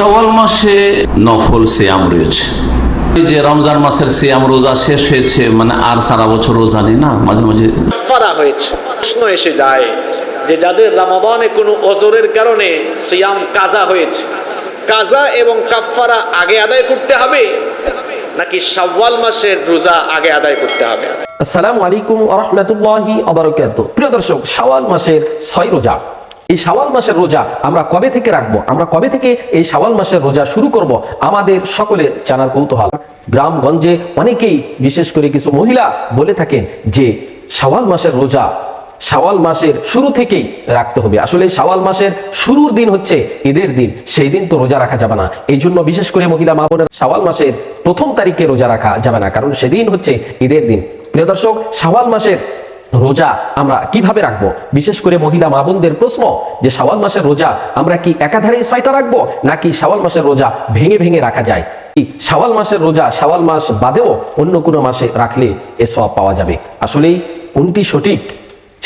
শাওয়াল মাসে নফল সিয়াম রয়েছে। এই যে রমজান মাসের সিয়াম রোজা শেষ হয়েছে, মানে আর সারা বছর রোজা নেই না, মাঝে মাঝে কাফারা হয়েছে। প্রশ্ন এসে যায় যে যাদের রমাদানে কোনো ওজরের কারণে সিয়াম কাজা হয়েছে, কাজা এবং কাফারা আগে আদায় করতে হবে নাকি শাওয়াল মাসের রোজা আগে আদায় করতে হবে? আসসালামু আলাইকুম ওয়া রাহমাতুল্লাহি ওয়া বারাকাতুহু। প্রিয় দর্শক, শাওয়াল মাসের 6 রোজা, এই শাওয়াল মাসের রোজা আমরা কবে থেকে রাখবো, আমরা কবে থেকে এই শাওয়াল মাসের রোজা শুরু করব, আমাদের সকলের জানার কৌতূহল। গ্রামগঞ্জে অনেকেই, বিশেষ করে কিছু মহিলা বলে থাকেন যে শাওয়াল মাসের রোজা শাওয়াল মাসের শুরু থেকেই রাখতে হবে। আসলে শাওয়াল মাসের শুরুর দিন হচ্ছে ঈদের দিন, সেই দিন তো রোজা রাখা যাবে না। এই জন্য বিশেষ করে মহিলা মা বোনের শাওয়াল মাসের 1ম তারিখে রোজা রাখা যাবে না, কারণ সেদিন হচ্ছে ঈদের দিন। প্রিয় দর্শক, শাওয়াল মাসের রোজা আমরা কিভাবে রাখবো? বিশেষ করে মহিলা মা বোনদের প্রশ্ন যে শাওয়াল মাসের রোজা আমরা কি একাধারে 6টা রাখবো নাকি শাওয়াল মাসের রোজা ভেঙে ভেঙে রাখা যায়? শাওয়াল মাসের রোজা শাওয়াল মাস বাদেও অন্য কোনো মাসে রাখলে এ সওয়াব পাওয়া যাবে। আসলেই কোনটি সঠিক?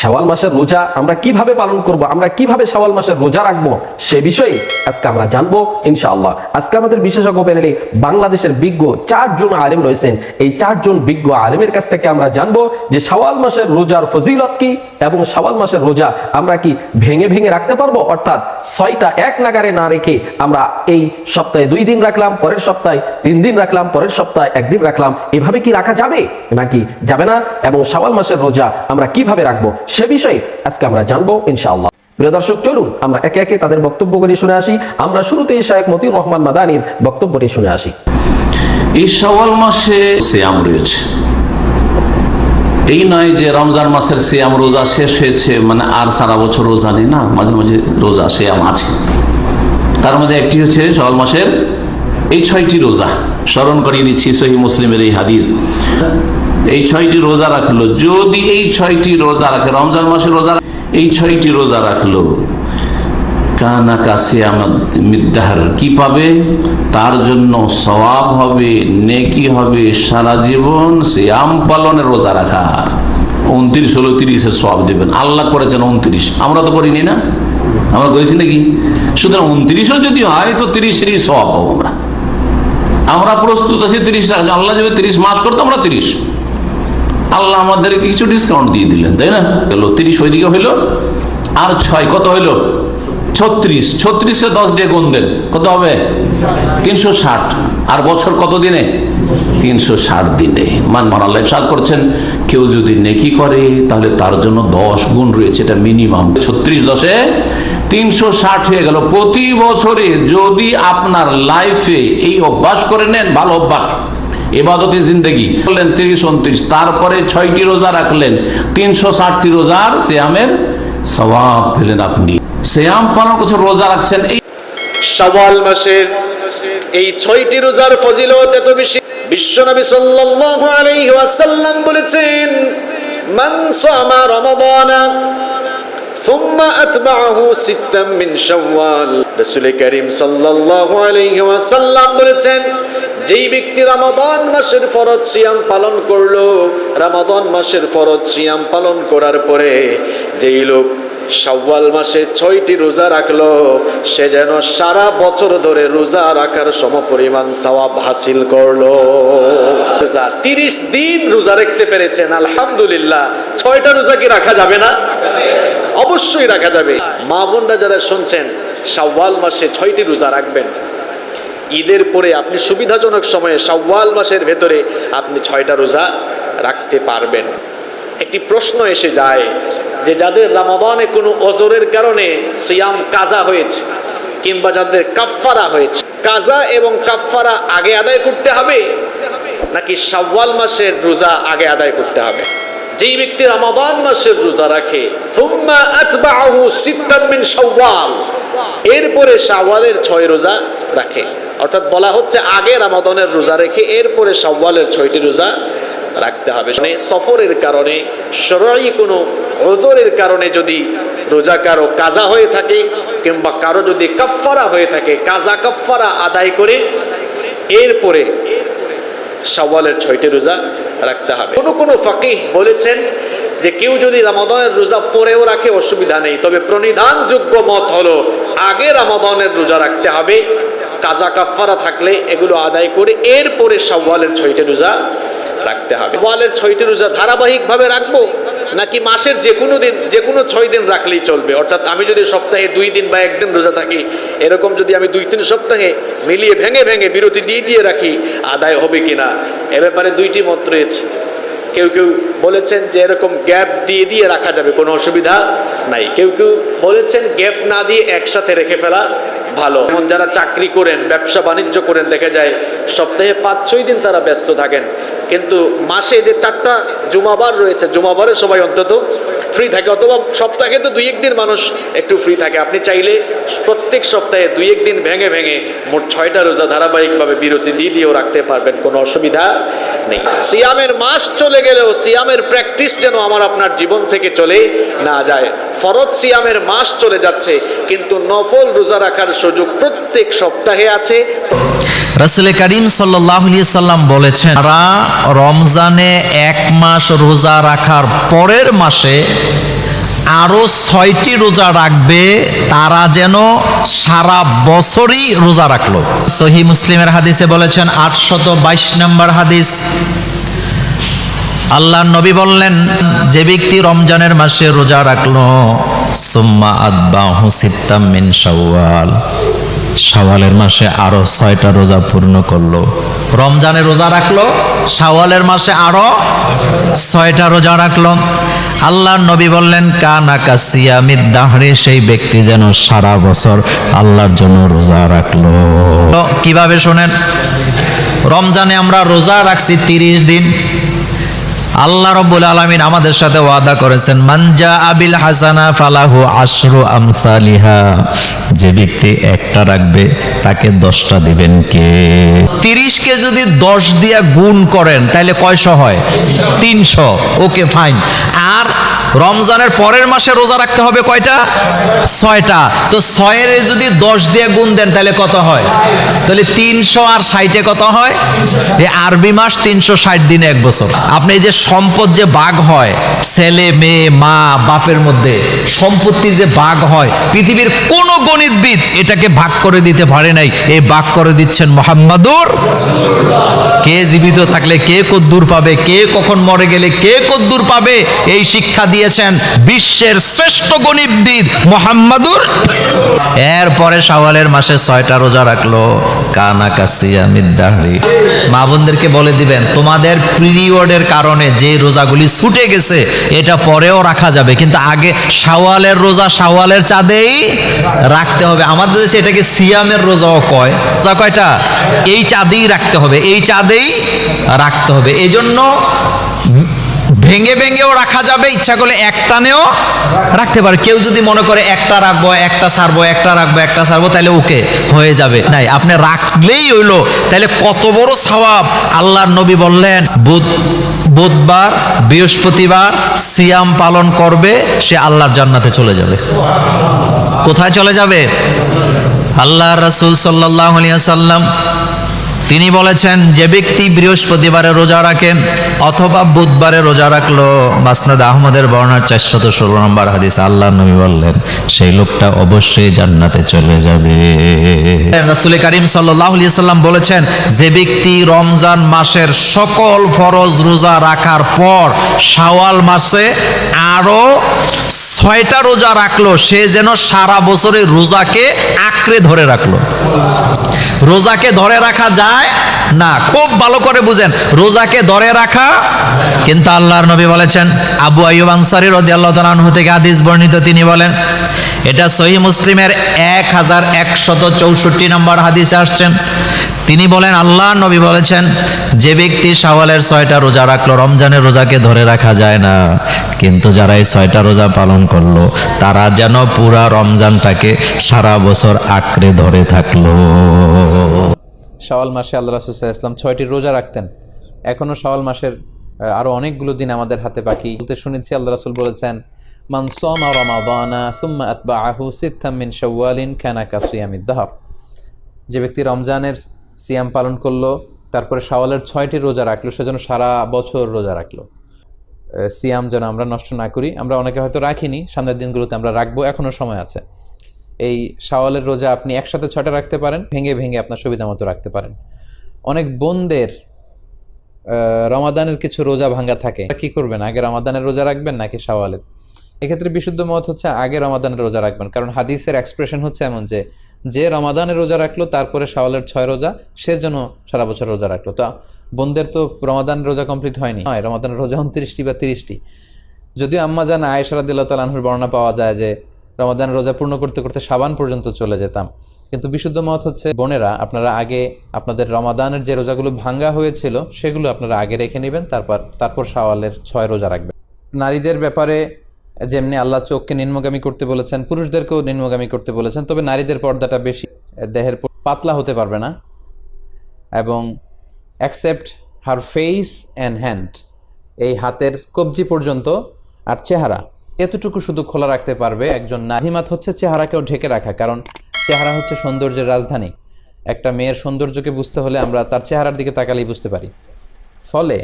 শাওয়াল মাসের রোজা আমরা কিভাবে পালন করব, আমরা কিভাবে শাওয়াল মাসের রোজা রাখবো, সে বিষয়ে আজকে আমরা জানবো ইনশাআল্লাহ। আজকে আমাদের বিশেষজ্ঞ প্যানেলে বাংলাদেশের বিজ্ঞ 4 জন আলেম রয়েছেন। এই 4 জন বিজ্ঞ আলেমের কাছ থেকে আমরা জানবো যে শাওয়াল মাসের রোজার ফজিলত কি এবং শাওয়াল মাসের রোজা আমরা কি ভেঙে ভেঙে রাখতে পারবো, অর্থাৎ 6টা এক নাগারে না রেখে আমরা এই সপ্তাহে 2 দিন রাখলাম, পরের সপ্তাহে 3 দিন রাখলাম, পরের সপ্তাহে 1 দিন রাখলাম, এভাবে কি রাখা যাবে নাকি যাবে না, এবং শাওয়াল মাসের রোজা আমরা কিভাবে রাখবো সে বিষয়ে আজকে আমরা জানবো ইনশাআল্লাহ। প্রিয় দর্শক, চলুন আমরা একে একে তাদের বক্তব্যগুলি শুনে আসি। আমরা শুরুতেই শায়েখ মতিউর রহমান মাদানির বক্তব্যটি শুনে আসি। এই শাওয়াল মাসে সিয়াম রয়েছে। এই নয় যে রমজান মাসের সিয়াম রোজা শেষ হয়েছে, মানে আর সারা বছর রোজা নেই না, মাঝে মাঝে রোজা সিয়াম আছে। তার মধ্যে একটি হচ্ছে শাওয়াল মাসের এই 6টি রোজা। স্মরণ করিয়ে দিচ্ছি সহিহ মুসলিমের এই হাদিস। এই 6টি রোজা রাখলো, যদি এই 6টি রোজা রাখে, রমজান মাসের রোজা এই 6টি রোজা রাখলো, কানা কাসিয়াম মিদ্দাহর, কি পাবে? তার জন্য সওয়াব হবে, নেকি হবে, সারা জীবন সিয়াম পালনের রোজা রাখার। 29 হলো 30-এর সওয়াব দেবেন। আল্লাহ করেছেন 29, আমরা তো করিনি না, আমরা করেছি নাকি? সুতরাং 29ও যদি হয় তো 30-এরই সওয়াব পাবো আমরা। আমরা প্রস্তুত আছি 30 রাখতে। আল্লাহ যদি 30 মাস করতো আমরা 30, আল্লাহ আমাদেরকে কিছু ডিসকাউন্ট দিয়ে দিলেন, তাই না? 30 ওইদিকে হইলো, আর 6 কত হইলো? 36। 36-কে 10 দিয়ে গুণ দেন, কত হবে? 360। আর বছর কত দিনে? 360 দিনে। আল্লাহ ইরশাদ করছেন, কেউ যদি নেকি করে তাহলে তার জন্য 10 গুণ রয়েছে, এটা মিনিমাম। 36 10-এ 360 হয়ে গেল। প্রতি বছরে যদি আপনার লাইফে এই অভ্যাস করে নেন, ভালো অভ্যাস, ইবাদতে জিন্দেগি করলেন 30-29, তারপরে 6টি রোজা রাখলেন, 360টি রোজার সিয়ামের সওয়াব পেলেন আপনি। সিয়াম পালন করছেন, রোজা রাখছেন। এই শাওয়াল মাসের এই 6টি রোজার ফজিলত এত বেশি, বিশ্বনবী সাল্লাল্লাহু আলাইহি ওয়াসাল্লাম বলেছেন, মান সামা রমাদানা সুম্মা আতবাআহু সিত্তাম মিন শাওয়াল। রাসূল করিম সাল্লাল্লাহু আলাইহি ওয়াসাল্লাম বলেছেন, যেই ব্যক্তি রমাদান মাসের ফরজ সিয়াম পালন করলো, রমাদান মাসের ফরজ সিয়াম পালন করার পরে যেই লোক শাওয়াল মাসে 6টি রোজা রাখলো, সে যেন সারা বছর ধরে রোজা রাখার সমপরিমাণ সওয়াব হাসিল করলো। 30 দিন রোজা রাখতে পেরেছেন, আলহামদুলিল্লাহ। 6টা রোজা কি রাখা যাবে না? অবশ্যই রাখা যাবে। মা বোনরা যারা শুনছেন, শাওয়াল মাসে 6টি রোজা রাখবেন। ঈদের পরে আপনি সুবিধাজনক সময়ে শাওয়াল মাসের ভেতরে আপনি 6টা রোজা রাখতে পারবেন। একটি প্রশ্ন এসে যায় যে যাদের রমাদানে কোনো ওজরের কারণে সিয়াম কাজা হয়েছে কিংবা যাদের কাফারা হয়েছে, কাজা এবং কাফারা আগে আদায় করতে হবে নাকি শাওয়াল মাসের রোজা আগে আদায় করতে হবে? যেই ব্যক্তি রমাদান মাসের রোজা রাখে, সুম্মা আতবাআহু সিত্তাম মিন শাওয়াল, এরপরে শাওয়ালের 6 রোজা রাখে, অর্থাৎ বলা হচ্ছে আগে রমাদানের রোজা রেখে এরপরে শাওয়ালের 6টি রোজা রাখতে হবে। মানে সফরের কারণে, শরঈ কোনো উযরের কারণে যদি রোজা কারো কাজা হয়ে থাকে কিংবা কারো যদি কাফারা হয়ে থাকে, কাজা কাফারা আদায় করে এরপরে শাওয়ালের 6টি রোজা রাখতে হবে। কোন ফাকিহ বলেছেন যে কেউ যদি রমাদানের রোজা পরেও রাখে অসুবিধা নেই, তবে প্রণিধানযোগ্য মত হলো আগে রমাদানের রোজা রাখতে হবে, কাজা কাফফারা থাকলে এগুলো আদায় করে এরপরে শাওয়ালের 6টি রোজা রাখতে হবে। শাওয়ালের 6টি রোজা ধারাবাহিকভাবে রাখবো নাকি মাসের যে কোনো 6 দিন রাখলেই চলবে? অর্থাৎ আমি যদি সপ্তাহে 2 দিন বা 1 দিন রোজা থাকি, এরকম যদি আমি 2-3 সপ্তাহে মিলিয়ে ভেঙে ভেঙে বিরতি দিয়ে রাখি, আদায় হবে কিনা? এ ব্যাপারে 2টি মত রয়েছে। কেউ কেউ বলেছেন যে এরকম গ্যাপ দিয়ে রাখা যাবে, কোনো অসুবিধা নাই। কেউ কেউ বলেছেন গ্যাপ না দিয়ে একসাথে রেখে ফেলা ভালো। এমন যারা চাকরি করেন, ব্যবসা বাণিজ্য করেন, দেখা যায় সপ্তাহে 5-6 দিন তারা ব্যস্ত থাকেন, কিন্তু মাসে যে 4টা জুমাবার রয়েছে, জুমাবারে সবাই অন্তত ফ্রি থাকে, অথবা সপ্তাহে তো 2-1 দিন মানুষ একটু ফ্রি থাকে। আপনি চাইলে প্রত্যেক সপ্তাহে 2-1 দিন ভেঙে ভেঙে মোট 6টা রোজা ধারাবাহিকভাবে বিরতি দিয়েও রাখতে পারবেন, কোনো অসুবিধা নেই। সিয়ামের মাস চলে গেলেও সিয়ামের প্র্যাকটিস যেন আমার আপনার জীবন থেকে চলে না যায়। ফরজ সিয়ামের মাস চলে যাচ্ছে, কিন্তু নফল রোজা রাখার সুযোগ প্রত্যেক সপ্তাহে আছে। রাসূল করিম সাল্লাল্লাহু আলাইহি সাল্লাম বলেছেন, যারা রমজানে 1 মাস রোজা রাখার পরের মাসে আরো 6টি রোজা রাখবে, তারা যেন সারা বছরই রোজা রাখলো। সহিহ মুসলিমের হাদিসে বলেছেন, 822 নম্বর হাদিস, আল্লাহর নবী বললেন, যে ব্যক্তি রমজানের মাসে রোজা রাখলো, সুম্মা আতবাহু সিত্তাম মিন শাওয়াল, শাওয়ালের মাসে আরো 6টা রোজা পূর্ণ করলো। রমজানে রোজা রাখলো, শাওয়ালের মাসে আরো 6টা রোজা রাখলো। আল্লাহর নবী বললেন, কানা কাসিয়ামিদ দাহরি, সেই ব্যক্তি যেন সারা বছর আল্লাহর জন্য রোজা রাখলো। কিভাবে শোনেন, রমজানে আমরা রোজা রাখছি 30 দিন। আল্লাহ রাব্বুল আলামিন আমাদের সাথে ওয়াদা করেছেন, মানজা আবিল হাসানা ফালাহু আশরু আমসালিহা, যে ব্যক্তি একটা রাখবে তাকে 10টা দিবেন কে? 30 কে যদি 10 দিয়ে গুণ করেন তাহলে কয়শো হয়? 300। Okay fine. আর রমজানের পরের মাসে রোজা রাখতে হবে কয়টা? 6টা। তো 6 এর যদি 10 দিয়ে গুণ দেন তাহলে কত হয়? তাহলে 300 আর 60 কত হয়? এই আরবি মাস 360 দিনে 1 বছর। আপনি এই যে সম্পদ যে ভাগ হয়, ছেলে মেয়ে মা বাপের মধ্যে সম্পত্তি যে ভাগ হয়, পৃথিবীর কোন গণিতবিদ এটাকে ভাগ করে দিতে পারে নাই। এই ভাগ করে দিচ্ছেন মুহাম্মাদুর। কে জীবিত থাকলে কে কদ্দুর পাবে, কে কখন মরে গেলে কে কদ্দুর পাবে, এই শিক্ষা দিয়েছেন বিশ্বের শ্রেষ্ঠ গণিতবিদ মুহাম্মাদুর। এরপরে শাওয়ালের মাসে 6টা রোজা রাখলো, কানা কাসিয়ামিদ দাহরি। মা বোনদেরকে বলে দিবেন, তোমাদের পিরিয়ডের কারণে যে রোজাগুলি ছুটে গেছে এটা পরেও রাখা যাবে, কিন্তু আগে শাওয়ালের রোজা শাওয়ালের চাঁদেই রাখতে হবে। আমাদের দেশে এটাকে সিয়ামের রোজাও কয়। রোজা কয়টা? এই চাঁদেই রাখতে হবে, এই চাঁদেই রাখতে হবে। এই জন্য ভেঙে ভেঙেও রাখা যাবে, ইচ্ছা করলে একটানেও রাখতে পারে। কেউ যদি মনে করে একটা রাখবো একটা ছাড়বো, একটা রাখবো একটা ছাড়বো, তাহলে ওকে হয়ে যাবে। নাই, আপনি রাখলেই হইলো। তাহলে কত বড় সওয়াব। আল্লাহর নবী বললেন, বুধবার বৃহস্পতিবার সিয়াম পালন করবে, সে আল্লাহর জান্নাতে চলে যাবে। কোথায় চলে যাবে? আল্লাহর রাসূল সাল্লাল্লাহু আলাইহি ওয়াসাল্লাম তিনি বলেছেন, যে ব্যক্তি বৃহস্পতিবারে রোজা রাখে অথবা বুধবারে রোজা রাখলো, মাসনাদ আহমদের বর্ণনার 416 নম্বর হাদিস, আল্লাহর নবী বললেন সেই লোকটা অবশ্যই জান্নাতে চলে যাবে। রাসূল করিম সাল্লাল্লাহু আলাইহি ওয়াসাল্লাম বলেছেন, যে ব্যক্তি রমজান মাসের সকল ফরজ রোজা রাখার পর শাওয়াল মাসে আরো 6টা রোজা রাখলো, সে যেন সারা বছরের রোজাকে আঁকড়ে ধরে রাখলো। রোজাকে ধরে রাখা যায় না, খুব ভালো করে বুঝেন, রোজাকে ধরে রাখা। কিন্তু আল্লাহর নবী বলেছেন, আবু আইয়ুব আনসারী রাদিয়াল্লাহু তাআলা আনহু থেকে হাদিস বর্ণিত, তিনি বলেন, এটা সহিহ মুসলিমের 1164 নম্বর হাদিসে আসছেন। তিনি বলেন, আল্লাহর নবী বলেছেন, যে ব্যক্তি শাওয়ালের 6টা রোজা রাখলো, রমজানের রোজাকে ধরে রাখা যায় না, কিন্তু যারা এই 6টা রোজা পালন করলো তারা যেন পুরা রমজানটাকে সারা বছর আঁকড়ে ধরে থাকলো। শাওয়াল মাসে আল্লাহ রাসূল সাল্লাল্লাহু আলাইহি ওয়াসাল্লাম 6টি রোজা রাখতেন। এখনো শাওয়াল মাসের আরো অনেকগুলো দিন আমাদের হাতে বাকি। বলতে শুনেছি আল্লাহ রাসূল বলেছেন, মান সামা রমাদানা সুম্মা আতবাআহু সিত্তাম মিন শাওয়ালিন কানা কাসিয়ামিদ দাহর। যে ব্যক্তি রমজানের সিয়াম পালন করলো, তারপরে শাওয়ালের 6টি রোজা রাখলো, সেজন্য সারা বছর রোজা রাখলো। সিয়াম যেন আমরা নষ্ট না করি। আমরা অনেকে হয়তো রাখিনি, সামনের দিনগুলোতে আমরা রাখবো, এখনো সময় আছে। এই শাওয়ালের রোজা আপনি একসাথে 6টা রাখতে পারেন, ভেঙে ভেঙে আপনার সুবিধা মতো রাখতে পারেন। অনেক বোনদের রমাদানের কিছু রোজা ভাঙ্গা থাকে, কি করবেন, আগে রমাদানের রোজা রাখবেন নাকি শাওয়ালের? এক্ষেত্রে বিশুদ্ধ মত হচ্ছে আগে রমাদানের রোজা রাখবেন, কারণ হাদিসের এক্সপ্রেশন হচ্ছে এমন যে রমাদানের রোজা রাখলো তারপরে শাওয়ালের 6 রোজা, সে যেন সারা বছর রোজা রাখলো। তো বোনদের তো রমাদানের রোজা কমপ্লিট হয়নি, হয় রমাদানের রোজা 29টি বা 30টি। যদিও আম্মা জান আয়েশা রাদিয়াল্লাহু তাআলা আনহার বর্ণনা পাওয়া যায় যে রমাদানের রোজা পূর্ণ করতে করতে শাবান পর্যন্ত চলে যেতাম। কিন্তু বিশুদ্ধ মত হচ্ছে বোনেরা, আপনারা আগে আপনাদের রমাদানের যে রোজাগুলো ভাঙ্গা হয়েছিল সেগুলো আপনারা আগে রেখে নেবেন, তারপর শাওয়ালের 6 রোজা রাখবেন। নারীদের ব্যাপারে যেমনি আল্লাহ চোখকে নিম্নগামী করতে বলেছেন, পুরুষদেরকেও নিম্নগামী করতে বলেছেন, তবে নারীদের পর্দাটা বেশি, দেহের পাতলা হতে পারবে না, এবং accept her face and hand, এই হাতের কবজি পর্যন্ত আর চেহারা এতটুকু শুধু খোলা রাখতে পারবে একজন নাজিমাত। হচ্ছে চেহারাকেও ঢেকে রাখা, কারণ চেহারা হচ্ছে সৌন্দর্যের রাজধানী। একটা মেয়ের সৌন্দর্যকে বুঝতে হলে আমরা তার চেহারার দিকে তাকালেই বুঝতে পারি, ফলে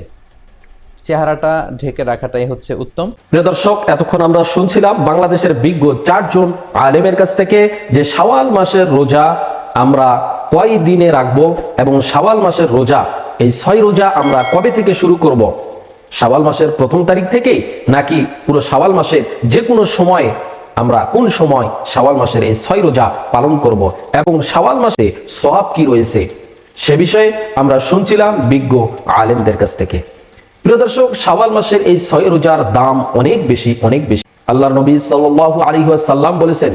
চেহারাটা ঢেকে রাখাটাই হচ্ছে উত্তম। প্রিয় দর্শক, এতক্ষণ আমরা শুনছিলাম বাংলাদেশের বিজ্ঞ 4 জন আলেমের কাছ থেকে যে শাওয়াল মাসের রোজা আমরা কয় দিনে রাখবো এবং শাওয়াল মাসের রোজা, এই 6 রোজা আমরা কবে থেকে শুরু করব। শাওয়াল মাসের 1ম তারিখ থেকে নাকি পুরো শাওয়াল মাসের যে কোনো সময়, আমরা কোন সময় শাওয়াল মাসের এই 6 রোজা পালন করব এবং শাওয়াল মাসে সওয়াব কি রয়েছে সে বিষয়ে আমরা শুনছিলাম বিজ্ঞ আলেমদের কাছ থেকে। প্রিয় দর্শক, শাওয়াল মাসের এই 6 রোজার দাম অনেক বেশি, অনেক বেশি। আল্লাহর নবী সাল্লাল্লাহু আলাইহি ওয়াসাল্লাম বলেছেন,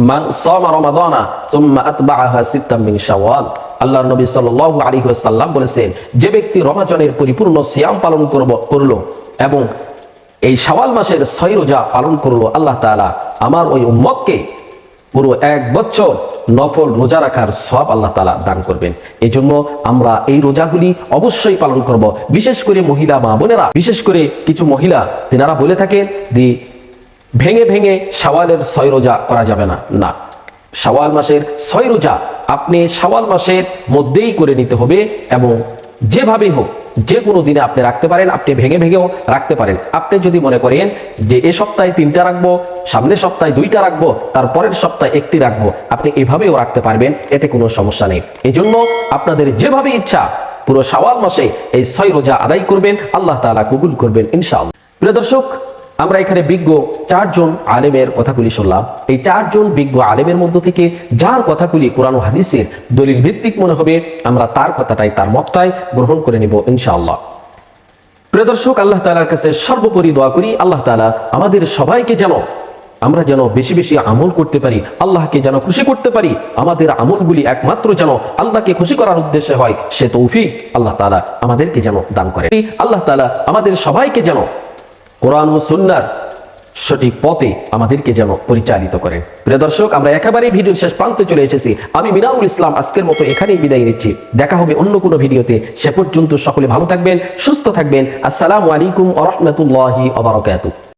মান সামা রমাদানা সুম্মা আতবাআহা সিত্তাম মিন শাওয়াল। আল্লাহর নবী সাল্লাল্লাহু আলাইহি ওয়াসাল্লাম বলেছেন, যে ব্যক্তি রমজানের পরিপূর্ণ সিয়াম পালন করলো এবং এই শাওয়াল মাসের 6 রোজা পালন করলো, আল্লাহ তাআলা আমার ওই উম্মতকে পুরো 1 বছর নফল রোজা রাখার সওয়াব আল্লাহ তাআলা দান করবেন। এই জন্য আমরা এই রোজাগুলি অবশ্যই পালন করব। বিশেষ করে মহিলা মা বোনেরা, বিশেষ করে কিছু মহিলা তিনারা বলে থাকেন যে ভেঙে ভেঙে শাওয়ালের 6 রোজা করা যাবে না। না, শাওয়াল মাসের 6 রোজা আপনি শাওয়াল মাসের মধ্যেই করে নিতে হবে, এবং যেভাবেই হোক যে কোনো দিনে আপনি রাখতে পারেন, আপনি ভেঙে ভেঙেও রাখতে পারেন। আপনি যদি মনে করেন যে এ সপ্তাহে 3টা রাখবো, সামনের সপ্তাহে 2টা রাখবো, তারপরের সপ্তাহে 1টি রাখবো, আপনি এভাবেও রাখতে পারবেন, এতে কোনো সমস্যা নেই। এই জন্য আপনাদের যেভাবে ইচ্ছা পুরো শাওয়াল মাসে এই 6 রোজা আদায় করবেন, আল্লাহ তাআলা কবুল করবেন ইনশাআল্লাহ। প্রিয় দর্শক, আমরা এখানে বিজ্ঞ 4 জন আলেমের কথাগুলি শুনলাম। এই 4 জন বিজ্ঞ আলেমের মধ্য থেকে যার কথাগুলি কোরআন ও হাদিসের দলিল ভিত্তিক মনে হবে, আমরা তার কথাটাই, তার মতটাই গ্রহণ করে নিব ইনশাআল্লাহ। প্রিয় দর্শক, আল্লাহ তাআলার কাছে সর্বোপরি দোয়া করি, আল্লাহ তাআলা আমাদের সবাইকে আমরা যেন বেশি বেশি আমল করতে পারি, আল্লাহকে যেন খুশি করতে পারি। আমাদের আমলগুলি একমাত্র যেন আল্লাহকে খুশি করার উদ্দেশ্যে হয়, সে তৌফিক আল্লাহ তাআলা আমাদেরকে যেন দান করেন। আল্লাহ তাআলা আমাদের সবাইকে যেন কোরআন ও সুন্নাহর সঠিক পথে আমাদেরকে যেন পরিচালিত করেন। প্রিয় দর্শক, আমরা একেবারেই ভিডিওর শেষ প্রান্তে চলে এসেছি। আমি মিনারুল ইসলাম আজকের মতো এখানেই বিদায় নিচ্ছি। দেখা হবে অন্য কোনো ভিডিওতে। সে পর্যন্ত সকলে ভালো থাকবেন, সুস্থ থাকবেন। আসসালামু আলাইকুম ওয়া রাহমাতুল্লাহি ওয়া বারাকাতুহু।